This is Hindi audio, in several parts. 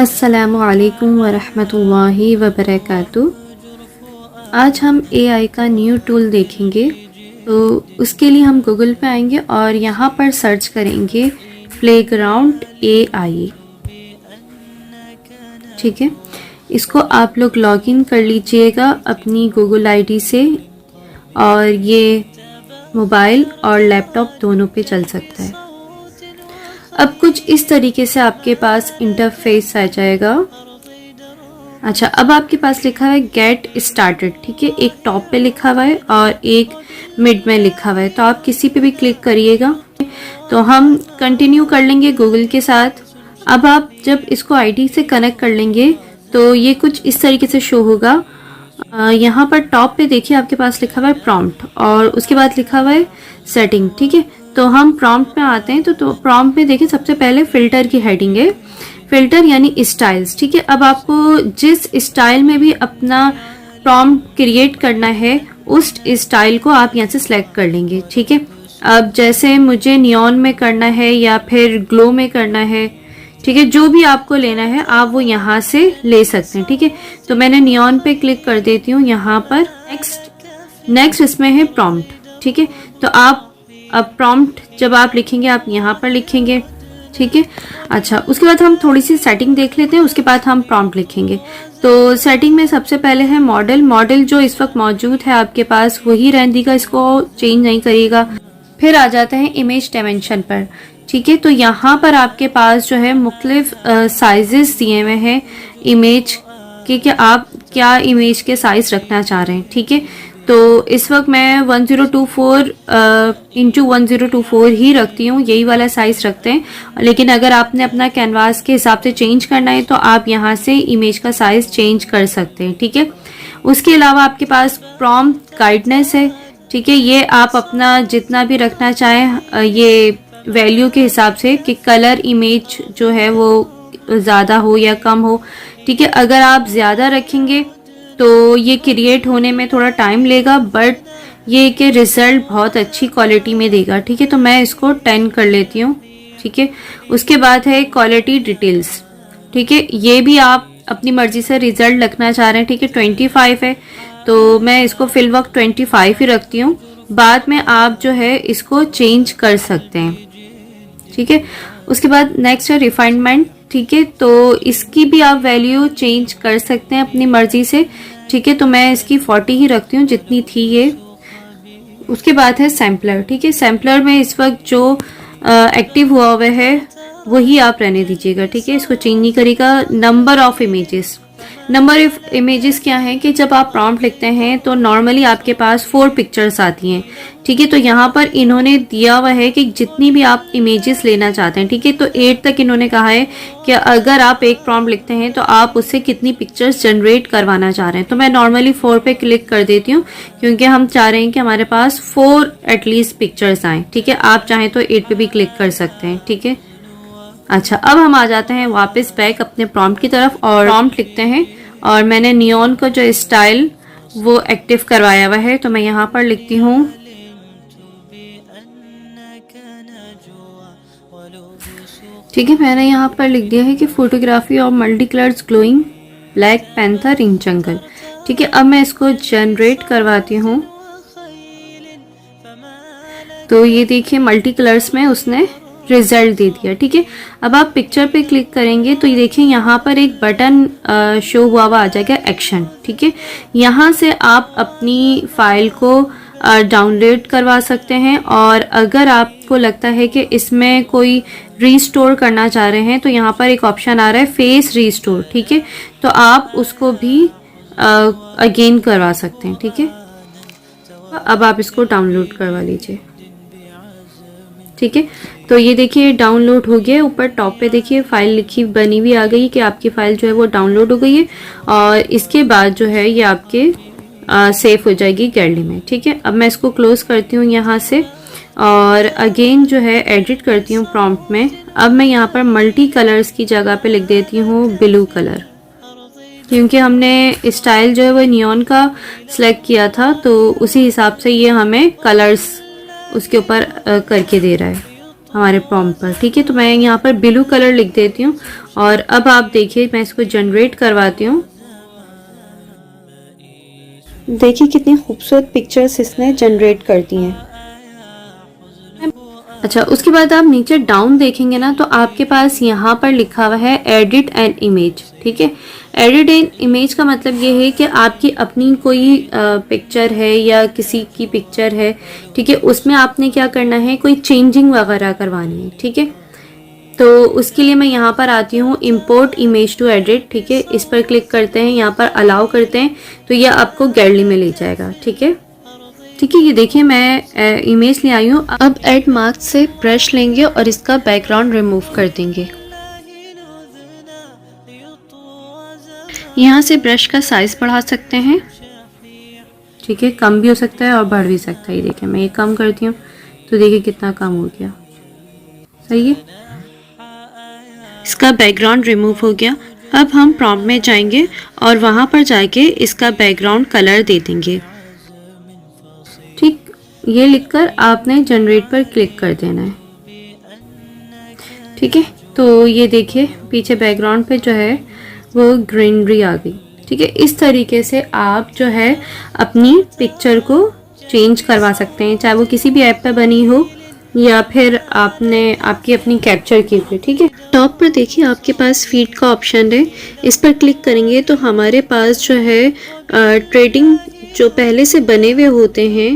अस्सलामुअलैकुम वरहमतुल्लाहि वबरकातुह। आज हम एआई का न्यू टूल देखेंगे। तो उसके लिए हम गूगल पे आएंगे और यहाँ पर सर्च करेंगे प्लेग्राउंड एआई। ठीक है, इसको आप लोग लॉगिन कर लीजिएगा अपनी गूगल आईडी से, और ये मोबाइल और लैपटॉप दोनों पे चल सकता है। अब कुछ इस तरीके से आपके पास इंटरफेस आ जाएगा। अच्छा, अब आपके पास लिखा हुआ है गेट स्टार्टेड। ठीक है, एक टॉप पे लिखा हुआ है और एक मिड में लिखा हुआ है, तो आप किसी पे भी क्लिक करिएगा। तो हम कंटिन्यू कर लेंगे गूगल के साथ। अब आप जब इसको आईडी से कनेक्ट कर लेंगे तो ये कुछ इस तरीके से शो होगा। यहाँ पर टॉप पे देखिए आपके पास लिखा हुआ है प्रॉम्प्ट और उसके बाद लिखा हुआ है सेटिंग। ठीक है, तो हम प्रॉम्प्ट में आते हैं। तो प्रॉम्प्ट में देखिए सबसे पहले फिल्टर की हेडिंग है, फिल्टर यानी स्टाइल्स। ठीक है, अब आपको जिस स्टाइल में भी अपना प्रॉम्प्ट क्रिएट करना है उस स्टाइल को आप यहाँ से सिलेक्ट कर लेंगे। ठीक है, अब जैसे मुझे नियॉन में करना है या फिर ग्लो में करना है, ठीक है, जो भी आपको लेना है आप वो यहाँ से ले सकते हैं। ठीक है, तो मैंने नियॉन पे क्लिक कर देती हूँ। यहाँ पर नेक्स्ट इसमें है प्रॉम्प्ट। ठीक है, तो आप अब प्रॉम्प्ट जब आप लिखेंगे आप यहाँ पर लिखेंगे। ठीक है, अच्छा, उसके बाद हम थोड़ी सी सेटिंग देख लेते हैं, उसके बाद हम प्रॉम्प्ट लिखेंगे। तो सेटिंग में सबसे पहले है मॉडल जो इस वक्त मौजूद है आपके पास वही रहने दीजिएगा, इसको चेंज नहीं करिएगा। फिर आ जाते हैं इमेज डायमेंशन पर। ठीक है, तो यहाँ पर आपके पास जो है मुख्तलिफ साइजेस दिए हुए हैं इमेज के, कि आप क्या इमेज के साइज रखना चाह रहे हैं। ठीक है, तो इस वक्त मैं 1024 इंटू 1024 ही रखती हूँ, यही वाला साइज रखते हैं। लेकिन अगर आपने अपना कैनवास के हिसाब से चेंज करना है तो आप यहाँ से इमेज का साइज चेंज कर सकते हैं। ठीक है, उसके अलावा आपके पास प्रॉम्प्ट गाइडनेस है। ठीक है, ये आप अपना जितना भी रखना चाहें ये वैल्यू के हिसाब से, कि कलर इमेज जो है वो ज़्यादा हो या कम हो। ठीक है, अगर आप ज़्यादा रखेंगे तो ये क्रिएट होने में थोड़ा टाइम लेगा, बट ये कि रिजल्ट बहुत अच्छी क्वालिटी में देगा। ठीक है, तो मैं इसको 10 कर लेती हूँ। ठीक है, उसके बाद है क्वालिटी डिटेल्स। ठीक है, ये भी आप अपनी मर्जी से रिजल्ट रखना चाह रहे हैं। ठीक है, 25 है तो मैं इसको फिल वक्त 25 ही रखती हूँ। बाद में आप जो है इसको चेंज कर सकते हैं। ठीक है, उसके बाद नेक्स्ट है रिफाइनमेंट। ठीक है, तो इसकी भी आप वैल्यू चेंज कर सकते हैं अपनी मर्जी से। ठीक है, तो मैं इसकी 40 ही रखती हूँ जितनी थी ये। उसके बाद है सैम्पलर। ठीक है, सैम्पलर में इस वक्त जो एक्टिव हुआ हुआ है वही आप रहने दीजिएगा। ठीक है, इसको चेंज नहीं करेगा। नंबर ऑफ इमेजेस क्या है कि जब आप प्रॉम्प्ट लिखते हैं तो नॉर्मली आपके पास 4 पिक्चर्स आती हैं। ठीक है, तो यहाँ पर इन्होंने दिया हुआ है कि जितनी भी आप इमेजेस लेना चाहते हैं। ठीक है, तो 8 तक इन्होंने कहा है कि अगर आप एक प्रॉम्प्ट लिखते हैं तो आप उससे कितनी पिक्चर्स जनरेट करवाना चाह रहे हैं। तो मैं नॉर्मली 4 पे क्लिक कर देती हूँ, क्योंकि हम चाह रहे हैं कि हमारे पास 4 एटलीस्ट पिक्चर्स आए। ठीक है, आप चाहें तो 8 पे भी क्लिक कर सकते हैं। ठीक है, अच्छा, अब हम आ जाते हैं वापस बैक अपने प्रॉम्प्ट की तरफ और प्रॉम्प्ट लिखते हैं। और मैंने नियॉन का जो स्टाइल वो एक्टिव करवाया हुआ है, तो मैं यहाँ पर लिखती हूँ ठीक है, मैंने यहाँ पर लिख दिया है कि photography of multi colours glowing black panther in jungle. ठीक है, अब मैं इसको जनरेट करवाती हूँ। तो ये देखिए मल्टी कलर्स में उसने रिजल्ट दे दिया। ठीक है, अब आप पिक्चर पे क्लिक करेंगे तो ये देखिए यहाँ पर एक बटन शो हुआ आ जाएगा एक्शन। ठीक है, यहाँ से आप अपनी फाइल को डाउनलोड करवा सकते हैं, और अगर आपको लगता है कि इसमें कोई रीस्टोर करना चाह रहे हैं तो यहाँ पर एक ऑप्शन आ रहा है फेस रीस्टोर। ठीक है, तो आप उसको भी अगेन करवा सकते हैं। ठीक है, अब आप इसको डाउनलोड करवा लीजिए। ठीक है, तो ये देखिए डाउनलोड हो गया। ऊपर टॉप पे देखिए फाइल लिखी बनी हुई आ गई कि आपकी फाइल जो है वो डाउनलोड हो गई है, और इसके बाद जो है ये आपके सेव हो जाएगी गैलरी में। ठीक है, अब मैं इसको क्लोज करती हूँ यहाँ से, और अगेन जो है एडिट करती हूँ प्रॉम्प्ट में। अब मैं यहाँ पर मल्टी कलर्स की जगह पे लिख देती हूँ ब्लू कलर, क्योंकि हमने स्टाइल जो है वो नियॉन का सिलेक्ट किया था, तो उसी हिसाब से ये हमें कलर्स उसके ऊपर करके दे रहा है। हमारे प्रॉम्प्ट पर। ठीक है, तो मैं यहाँ पर ब्लू कलर लिख देती हूँ और अब आप देखिए मैं इसको जनरेट करवाती हूँ। देखिए कितनी खूबसूरत पिक्चर्स इसने जनरेट कर दी हैं। अच्छा, उसके बाद आप नीचे डाउन देखेंगे ना तो आपके पास यहाँ पर लिखा हुआ है एडिट एन इमेज। ठीक है, एडिट एन इमेज का मतलब ये है कि आपकी अपनी कोई पिक्चर है या किसी की पिक्चर है, ठीक है, उसमें आपने क्या करना है, कोई चेंजिंग वगैरह करवानी है। ठीक है, तो उसके लिए मैं यहाँ पर आती हूँ इंपोर्ट इमेज टू एडिट। ठीक है, इस पर क्लिक करते हैं, यहाँ पर अलाउ करते हैं तो ये आपको गैलरी में ले जाएगा। ठीक है, ठीक है, ये देखिए मैं इमेज ले आई हूँ। अब ऐड मास्क से ब्रश लेंगे और इसका बैकग्राउंड रिमूव कर देंगे। यहाँ से ब्रश का साइज बढ़ा सकते हैं। ठीक है, कम भी हो सकता है और बढ़ भी सकता है। ये देखिए मैं ये कम करती हूँ तो देखिए कितना कम हो गया। सही है, इसका बैकग्राउंड रिमूव हो गया। अब हम प्रॉम्प्ट में जाएंगे और वहाँ पर जाके इसका बैकग्राउंड कलर दे देंगे। ठीक, ये लिखकर आपने जनरेट पर क्लिक कर देना है। ठीक है, तो ये देखिए पीछे बैकग्राउंड पे जो है वो ग्रीनरी आ गई। ठीक है, इस तरीके से आप जो है अपनी पिक्चर को चेंज करवा सकते हैं, चाहे वो किसी भी ऐप पे बनी हो या फिर आपने आपकी अपनी कैप्चर की हुई। ठीक है, टॉप पर देखिए आपके पास फीड का ऑप्शन है, इस पर क्लिक करेंगे तो हमारे पास जो है ट्रेडिंग जो पहले से बने हुए होते हैं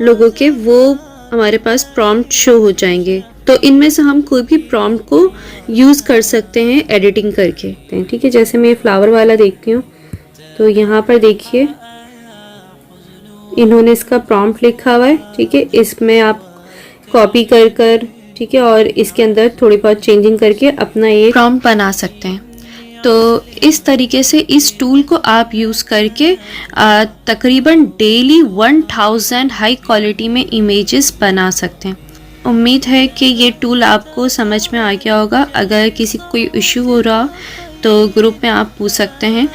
लोगों के, वो हमारे पास प्रॉम्प्ट शो हो जाएंगे। तो इनमें से हम कोई भी प्रॉम्प्ट को यूज़ कर सकते हैं एडिटिंग करके। ठीक है, जैसे मैं फ्लावर वाला देखती हूँ तो यहाँ पर देखिए इन्होंने इसका प्रॉम्प्ट लिखा हुआ है। ठीक है, इसमें आप कॉपी कर कर, ठीक है, और इसके अंदर थोड़ी बहुत चेंजिंग करके अपना एक प्रॉम्प्ट बना सकते हैं। तो इस तरीके से इस टूल को आप यूज़ करके तकरीबन डेली 1000 हाई क्वालिटी में इमेजेस बना सकते हैं। उम्मीद है कि ये टूल आपको समझ में आ गया होगा। अगर किसी को कोई इशू हो रहा तो ग्रुप में आप पूछ सकते हैं।